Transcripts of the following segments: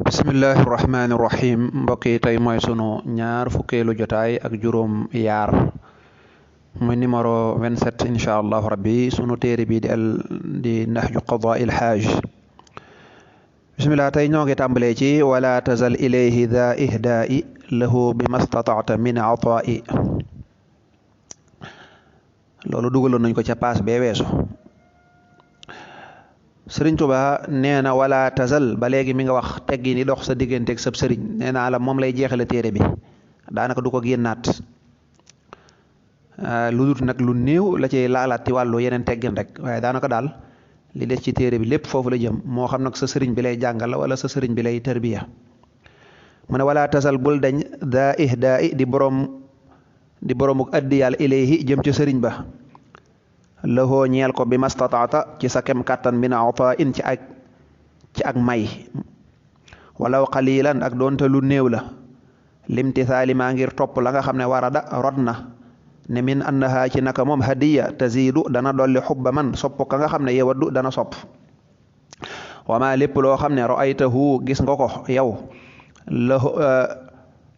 bismillahi rahmaani rahim mbokk yi tey mooy sunu ñaar fukkeelu jotaay ak juróom yaar muy numéro 27 incha allahu rabbi sunu téere bi di nahju qadaa il haaj bismillah tey ñoo ngi tàmbalee ci wala tazal ilayhi dha ihdaai lahu bi mastata'ta min ataai loolu dugaloon nañ ko ca paas bee weesu sëriñ Tuba nee na wala tazal ba léegi mi nga wax teggi ni dox sa digganteeg sab sëriñ nee naa la moom lay jeexale téere bi daanaka du ko génnaat lu dut nag lu néew la ci laalaat ci wàllu yeneen teggin rek waaye daanaka daal li des ci téere bi lépp foofu la jëm moo xam nag sa sëriñ bi lay jàngal la wala sa sëriñ bi lay tarbiya mu ne wala tazal bul dañ daa ihdaa di boromuk addi yàlla ilayhi jëm ci sëriñ ba lahoo ñeel ko bi mastataata ci sa kem kàttan min ata in ci ak may walaw qalilan ak doonte lu néew la limtithaali maa ngir topp la nga xam ne warada rod na ne min annaha ci naka moom hadiya tazidu dana dolli xubba man sopp ka nga xam ne yewaddu dana sopp wama lépp loo xam ne ra'aytahu gis nga ko yow la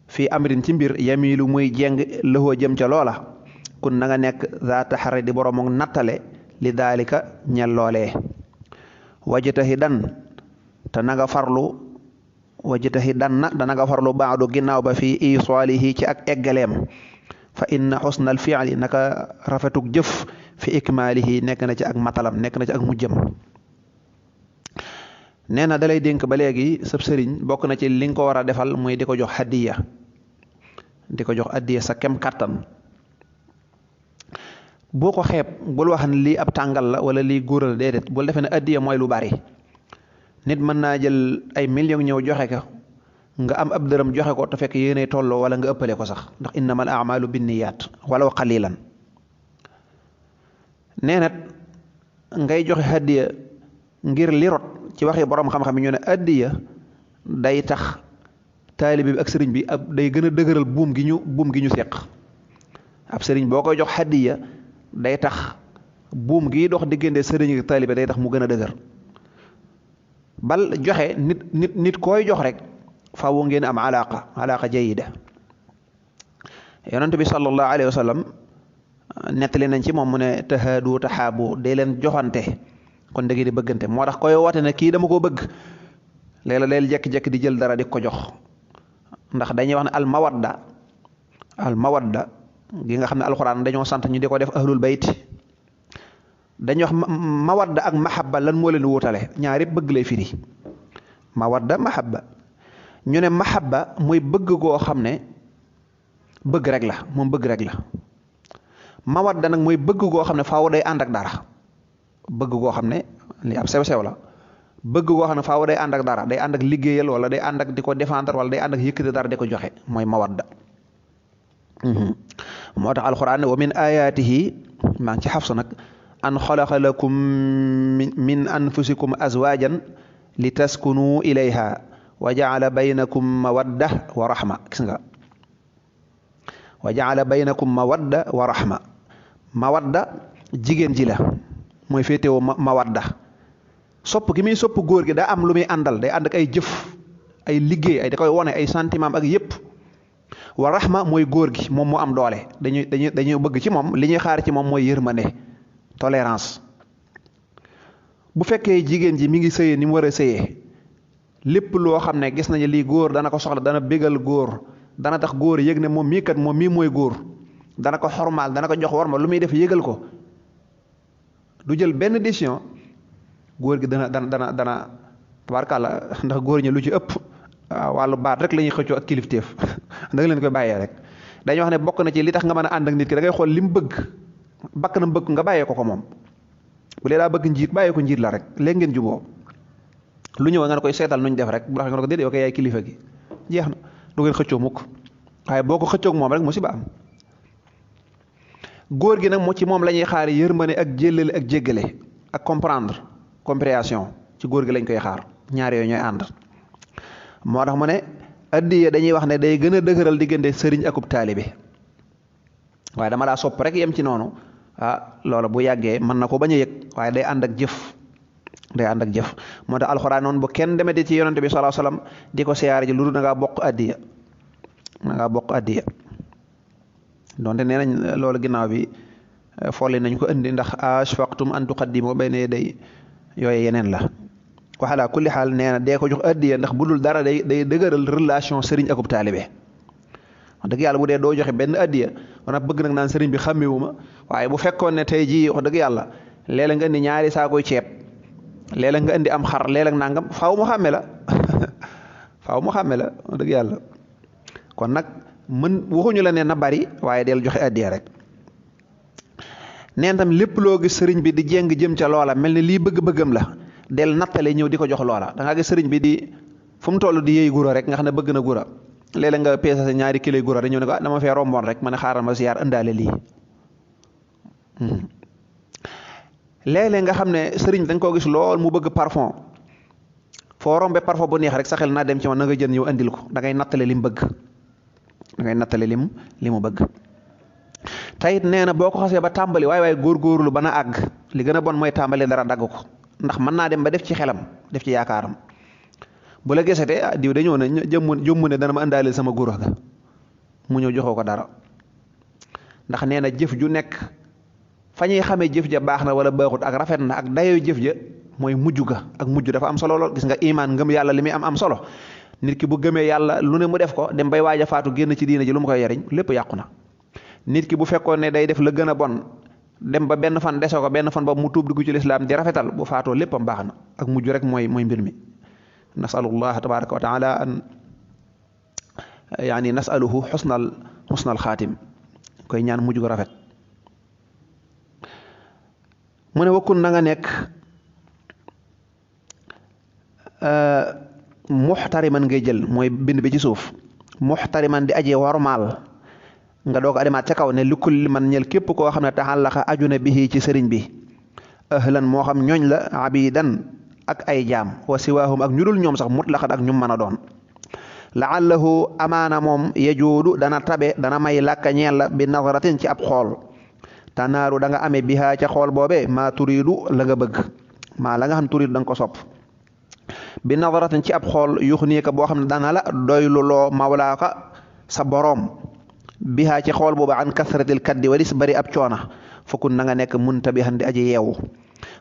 fi amrin ci mbir yamilu muy jeng lahoo jëm ca loola kun na nga nekk za taxari di boromog nattale li daalika ñel loolee wajtahidan te na nga farlu wajtahidan na dana nga farlu baadu ginnaaw ba fii isaalihi ci ak eggaleem fa inna xusnal fi'li naka rafetug jëf fi ikmaalihi nekk na ci ak matalam nekk na ci ak mujjam nee na dalay dénk ba léegi sab sëriñ bokk na ci li nga ko war a defal muy di ko jox hadiya di ko jox hadiya sa kem kàttan boo ko xeeb bul wax ne lii ab tàngal la wala lii góoral déedéet bul defee ne addiya mooy lu bari nit mën naa jël ay millions ñëw joxe ko nga am ab dërëm joxe ko te fekk yéenay tolloo wala nga ëppale ko sax ndax innamal a'malu binniyaat walaw qalilan nee na ngay joxe addiya ngir li rot ci waxi borom xam-xam yi ñu ne addiya day tax taalibe bi ak sëriñ bi ab day gën a dëgëral buum gi ñu seq ab sëriñ boo koy jox addiya day tax buum gi dox diggante sëriñ ak taalibe day tax mu gën a dëgër bal joxe nit koy jox rek faaw ngeen am alaqa jayida yonent bi sallallahu alayhi wa sallam nettali nañ ci moom mu ne tahaadu tahaabu day leen joxante kon da ngeen di bëggante moo tax koy woote ne kii dama ko bëgg léeg-la leel jekki-jekki di jël dara di ko jox ndax dañuy wax ne al mawadda gi nga xam ne alxuraan dañoo sant ñu di ko def ahlul bayt dañuy wax mawadda ak mahabba lan moo leen wutale ñaar yëpp bëgg lay firi mawadda mahabba ñu ne mahabba mooy bëgg goo xam ne bëgg rek la moom bëgg rek la mawadda nag mooy bëgg goo xam ne faaw day ànd ak dara bëgg goo xam ne li ab sew-sew la bëgg goo xam ne faaw day ànd ak dara day ànd ak liggéeyal wala day ànd ak di ko défendre wala day ànd ak yëkkati dara di ko joxe mooy mawadda moo tax alquran ne wa min ayatihi maa ngi ci xafsa nag an xalaqa lakum min anfusikum azwajan li taskunu ilayha wa jaala baynakum mawadda wa rahma gis nga wa jaala baynakum mawadda wa rahma mawadda jigéen ji la mooy féetewoo mawadda sopp gi muy sopp góor gi daa am lu muy àndal day ànd ak ay jëf ay liggéey ay da koy wone ay sentiment ak yépp wa rahma mooy góor gi moom moo am doole dañuy bëgg ci moom li ñuy xaar ci moom mooy yërmande tolérance bu fekkee jigéen ji mi ngi sëyee ni mu war a sëyee lépp loo xam ne gis nañu lii góor dana ko soxla dana bégal góor dana tax góor yëg ne moom mii kat moom mii mooy góor dana ko xormaal dana ko jox war ma lu muy def yëgal ko du jël benn décision góor gi dana tabarkàlla ndax góor ñi lu ci ëpp wàllu baat rek la ñuy xëccoo ak kilifteef da nga leen koy bàyyee rek dañuy wax ne bokk na ci li tax nga mën a ànd ak nit ki da ngay xool li mu bëgg bakkanam bëgg nga bàyyee ko moom bu lee daa bëgg njiit bàyyee ko njiit la rek léegi ngeen juboo lu ñëw nga ne koy seetal nuñ def rek bu la nga ne ko déedéet yow kay yaay kilifa gi jeex na du ngeen xëccoo mukk waaye boo ko xëccoog moom rek musiba am góor gi nag moo ci moom la ñuy xaar yërmande ak jéllale ak jéggale ak compréhension ci góor gi lañ koy xaar ñaar yooyu ñooy ànd moo tax mu ne addiya dañuy wax ne day gën a dëgëral diggante sëriñ akub taalibe waaye dama daa sopp rek yem ci noonu loola bu yàggee mën na ko bañ a yëg waaye day ànd ak jëf day ànd ak jëf moo tax alxuraan noonu bu kenn demee di ci yonante bi sallallahu alayhi wasallam di ko siyaare ji lu dul da ngaa bokk addiya donte nee nañ loolu ginnaaw bi folli nañ ko indi ndax ashfaqtum an tuqaddimu bayna yaday yooyu yeneen la waxalaa kulli xaal nee na dee ko jox addiya ndax bu dul dara day dëgëral relation sëriñ akub taalibe wax dëgg yàlla bu dee doo joxe benn addiya wana bëgg nag naan sëriñ bi xàmmewu ma waaye bu fekkoon ne tey jii wax dëgg yàlla léeg-léeg nga indi ñaari saakoy ceeb léeg-léeg nga indi am xar léeg-léeg nangam faaw mu xàmme la faaw mu xàmme la wax dëgg yàlla kon nag waxuñu la ne na bari waaye del joxe addiya rek neen tam lépp loo gis sëriñ bi di jéng jëm ca loola mel ni lii bëgg-bëggam la del nattale ñëw di ko jox loola da ngaa gis sëriñ bi di fu mu toll di yëy gura rek nga xam ne bëgg na gura léeg-léeg nga peesa sa ñaari kilo gura rek ñëw ne ko dama fee romboon rek ma ne xaaral ma siyaar ëndaale lii léeg-léeg nga xam ne sëriñ dañ koo gis lool mu bëgg parfum foo rombe parfum bu neex rek sa xel naa dem ci man na nga jën ñëw andil ko da ngay nattale lim bëgg da ngay nattale li mu bëgg tayit nee na boo ko xasee ba tàmbali waaye góorgóorlu ba na àgg li gën a bon mooy tàmbali dara dagg ko ndax mën naa dem ba def ci xelam def ci yaakaaram bu la gisatee diw dañoo ne jëmmu ne dana ma àndaaleel sama góor ga mu ñëw joxoo ko dara ndax nee na jëf ju nekk fa ñuy xamee jëf ja baax na wala baaxut ak rafet na ak dayoo jëf ja mooy mujj ga ak mujj dafa am solo lool gis nga imaan ngëm yàlla li muy am solo nit ki bu gëmee yàlla lu ne mu def ko dem bay waaj a faatu génn ci diina ji lu mu koy yariñ lépp yàqu na nit ki bu fekkoon ne day def la gën a bon dem ba benn fan desoo ko benn fan ba mu tuub dugg ci lislaam di rafetal bu faatoo léppam baax na ak mujj rek mooy mbir mi nasalullah tabaraka wa taala an yaani nasaluhu xusnal xaatim koy ñaan mujj gu rafet mu ne wakkun na nga nekk muxtariman ngay jël mooy bind bi ci suuf muxtariman di aje wormaal nga doog a demaat ca kaw ne li kulli man ñel képp koo xam ne taxallaqa aju na bihi ci sëriñ bi ahlan moo xam ñooñ la abidan ak ay jaam wa siwaahum ak ñu dul ñoom sax mutlaqan ak ñu mën a doon laallahu amaana moom yajuudu dana tabe dana may làkka ñeel la bi nazaratin ci ab xool tanaaru da nga amee bihaa ca xool boobee maa turiidu la nga bëgg maa la nga xam turiidu da nga ko sopp bi nazaratin ci ab xool yuxniika boo xam ne dana la doylu loo mawlaaka sa boroom bihaa ci xool booba an kasratil kaddi walis bari ab coona fokun na nga nekk muntabihan di aji yeewu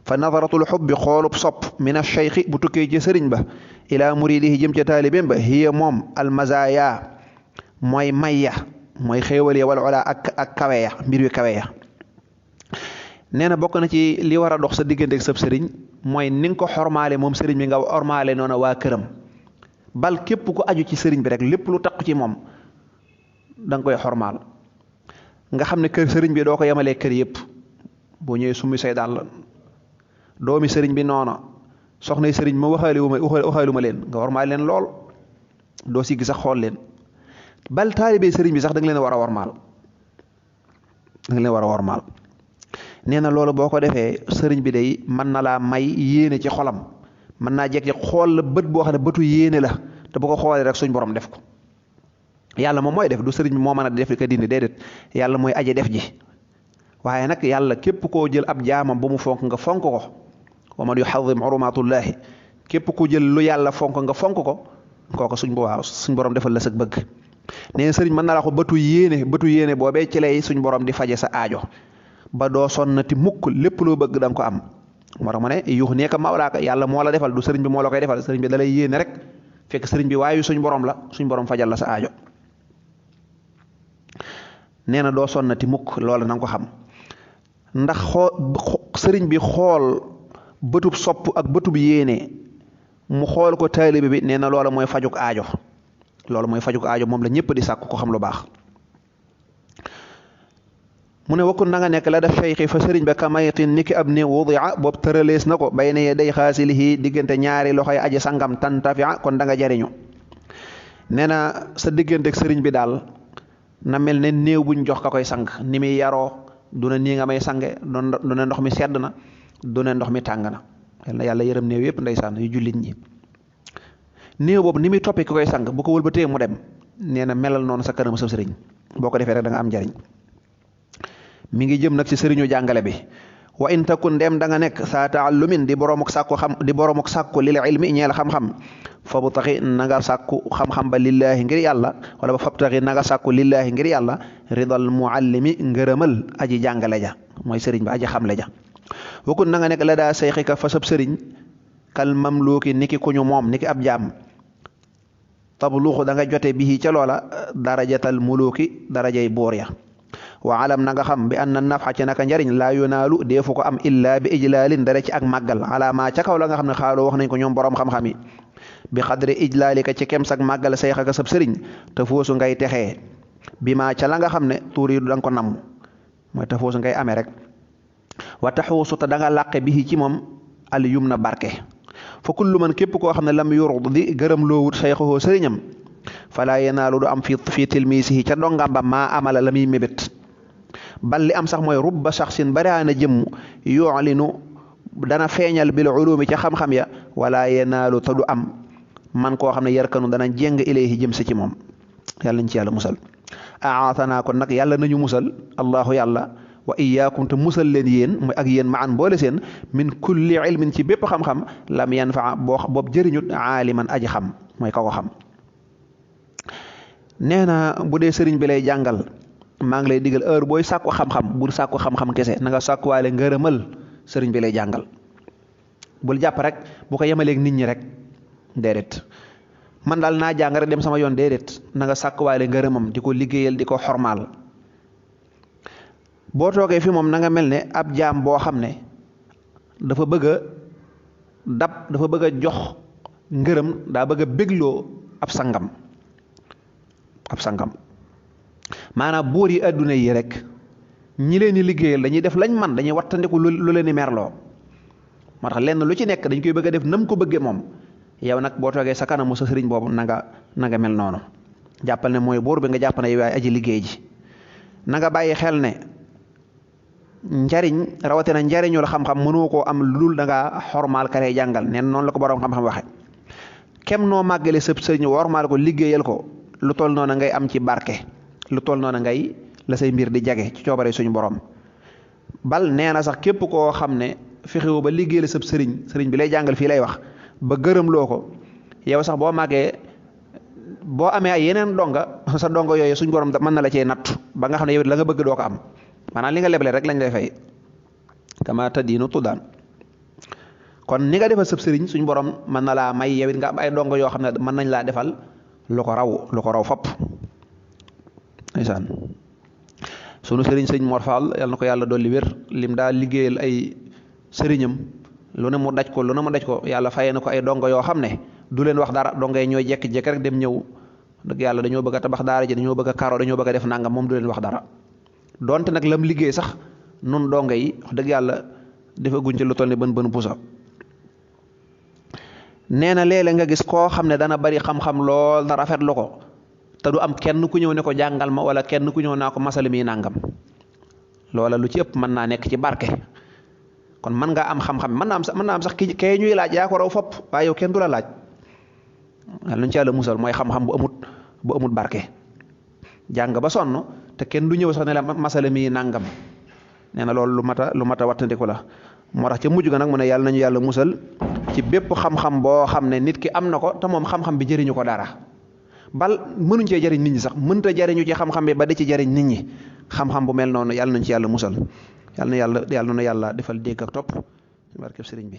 fa nazaratul xubbi xoolub sopp min acheikhi bu tukkee ci sëriñ ba ila muridihi jëm ca taalibém ba hiya moom almazaya mooy mayya mooy xéewal ya wala wala ak kawe ya mbir yu kawe ya nee na bokk na ci li war a dox sa diggante ak sab sëriñ mooy ni nga ko xormaale moom sëriñ bi nga xormaale noonu waa këram bal képp ku aju ci sëriñ bi rek lépp lu taq ci moom da nga koy xormaal nga xam ne kër sëriñ bi doo ko yemalee kër yëpp boo ñëwee summi say daal doomi sëriñ bi noona soxnay sëriñ ma waxaalu ma leen nga warmaal leen lool doo siggi sax xool leen bal taalibe sëriñ bi sax da nga leen war a warmaal nee na loolu boo ko defee sëriñ bi day mën na laa may yéene ci xolam mën naa jekk ci xool la bët boo xam ne bëtu yéene la te bu ko xoolee rek suñ borom def ko yàlla moom mooy def du sëriñ bi moo mën a def ko dindi déedéet yàlla mooy aje def ji waaye nag yàlla képp koo jël ab jaamam ba mu fonk nga fonk ko wa man yuxadim urumatullahi képp ku jël lu yàlla fonk nga fonk ko kooku suñ borom defal la sag bëgg nee na sëriñ mën na la ko bëtu yéene boobee ci lay suñ borom di faje sa aajo ba doo sonnati mukk lépp loo bëgg da nga ko am moo tax mu ne yuux neeka mawlaaka yàlla moo la defal du sëriñ bi moo la koy defal sëriñ bi da lay yéene rek fekk sëriñ bi waayu suñ borom la suñ borom fajal la sa aajo nee na doo sonnati mukk loolu na nga ko xam ndax sëriñ bi xool bëtub sopp ak bëtub yéene mu xool ko taalibe bi nee na loola mooy fajuk aajo moom la ñëpp di sàkk ko xam lu baax mu ne wakkun na nga nekk la def cheikhi fa sëriñ ba kamaytin niki ab néew wudia boobu tëralees na ko bay ne day xaasilihi diggante ñaari loxoy aji sangam tantafia kon da nga jariñu nee na sa diggante ak sëriñ bi daal na mel ne néew buñ jox ka koy sang ni muy yaroo du ne nii nga may sange du ne ndox mi sedd na du ne ndox mi tàng na yàlla yërëm néew yëpp ndeysaan yu jullit ñi néew boobu ni muy toppee ki koy sang bu ko wëlbatee mu dem nee na melal noonu sa kanam sa sëriñ boo ko defee rek da nga am njariñ mi ngi jëm nag ci sëriñu jàngale bi wa in takun dem da nga nekk saa taallumin di boromuk sàkku lil ilmi ñeel xam-xam fa bu taxi na nga sàkku xam-xam ba lillaahi ngir yàlla wala ba fab taxi na nga sàkku lillaahi ngir yàlla ridal muallimi ngërëmal aji jàngale ja mooy sëriñ ba aji xamle ja wakun na nga nekk la daa sayxika fa sab sëriñ kal mamluuki niki ku ñu moom niki ab jaam tabluuxu da nga jote bihi ca loola darajatal muluuki darajay boor ya wa alam na nga xam bi anna nafa ci naka njariñ laa yonaalu deefu ko am illa bi ijlaalin dara ci ak màggal alaamaa ca kaw la nga xam ne xaaloo wax nañ ko ñoom boroom xam-xam yi bi xadri ijlaalika ci kem sak màggal say xaka sab sëriñ te foosu ngay texee bi maa ca la nga xam ne tuuriidu da nga ko namm mooy te foosu ngay amee rek wa taxuusu te da nga làqe bihi ci moom al yum na barke fa kullu man képp koo xam ne lam yurd di gërëm loowut sayxoo sëriñam falaa yenaalu du am fii tilmiisihi ca dongam ba maa amala la muy mébét bal li am sax mooy rubba shaxsin bariana jëmm yu'linu dana feeñal bil ulumi ca xam-xam ya wala yenaalu te du am man koo xam ne yarkanu dana jéng ilayhi jëm si ci moom yàlla nañ ci yàlla musal aatana kon nag yàlla nañu musal allahu yàlla wa iyaakum te musal leen yéen mooy ak yéen maan boole seen min kulli ilmin ci bépp xam-xam lam yanfaa boobu jëriñut aaliman aji xam mooy ka ko xam nee na bu dee sëriñ bi lay jàngal maa ngi lay digal heure booy sàkku xam-xam bul sàkku xam-xam kese na nga sàkkuwaale ngërëmal sëriñ bi lay jàngal bul jàpp rek bu ko yemaleeg nit ñi rek déedéet man daal naa jàng rek dem sama yoon déedéet na nga sàkkuwaale ngërëmam di ko liggéeyal di ko xormaal boo toogee fi moom na nga mel ne ab jaam boo xam ne dafa bëgg a dafa bëgg a jox ngërëm daa bëgg a bégloo ab sangam maanaam buur yi adduna yi rek ñi leen di liggéeyal dañuy def lañ man dañuy wattandiku lu leen di merloo moo tax lenn lu ci nekk dañ koy bëgg a def nam ko bëggee moom yow nag boo toogee sa kanamu sa sëriñ boobu na nga mel noonu jàppal ne mooy buur bi nga jàpp ne yow yaay aji liggéey ji na nga bàyyi xel ne njariñ rawatina njariñul xam-xam mënoo koo am lu dul da ngaa xormaal ka lay jàngal neen noonu la ko boroom xam-xam waxe kem noo màggale sëb sëriñ wormaal ko liggéeyal ko lu toll noonu ngay am ci barke lu toll noonu ngay la say mbir di jage ci coobare suñu borom bal nee na sax képp koo xam ne fexewu ba liggéeyal sëb sëriñ bi lay jàngal fii lay wax ba gërëm loo ko yow sax boo màggee boo amee ay yeneen donga sa donga yooyu suñu borom mën na la cee nattu ba nga xam ne yow la nga bëgg doo ko am maanaam li nga leble rek lañ lay fay kama tadiinu tudaan kon ni nga defal sëb sëriñ suñu borom mën na laa may yow it nga am ay dongo yoo xam ne mën nañ laa defal lu ko raw fopp ndeysaan sunu sëriñ sëñ Mor Fall yal na ko yàlla dolli wér lim daa liggéeyal ay sëriñam lu ne mu daj ko yàlla fayee na ko ay dongo yoo xam ne du leen wax dara dongo yi ñooy jekki-jekki rek dem ñëw dëgg yàlla dañoo bëgg a tabax daara ji dañoo bëgg a karo dañoo bëgg a def nangam moom du leen wax dara donte nag lam liggéey sax nun dongo yi wax dëgg yàlla dafa guñ ci lu toll ni bën pusa nee na léeg-léeg nga gis koo xam ne dana bari xam-xam lool na rafetlu ko te du am kenn ku ñëw ne ko jàngal ma wala kenn ku ñëw naa ko masala mi nangam loola lu ci ëpp mën naa nekk ci barke kon mën ngaa am xam-xam mën naa am sax kay ñuy laaj yaa ko raw fopp waaye yow kenn du la laaj wala lu ñu ci yàlla musal mooy xam-xam bu amut barke jàng ba sonn te kenn du ñëw sax ne la masala mi nangam nee na loolu lu mat a wattandiku la moo tax ca mujj ga nag mu ne yàlla nañu yàlla musal ci bépp xam-xam boo xam ne nit ki am na ko te moom xam-xam bi jëriñu ko dara bal mënuñ cee jëriñ nit ñi sax mënta jëriñu ci xam-xam bi ba di ci jëriñ nit ñi xam-xam bu mel noonu yàlla nañ ci yàlla musal yàlla na yàlla defal dégg ak topp barkeb sëriñ bi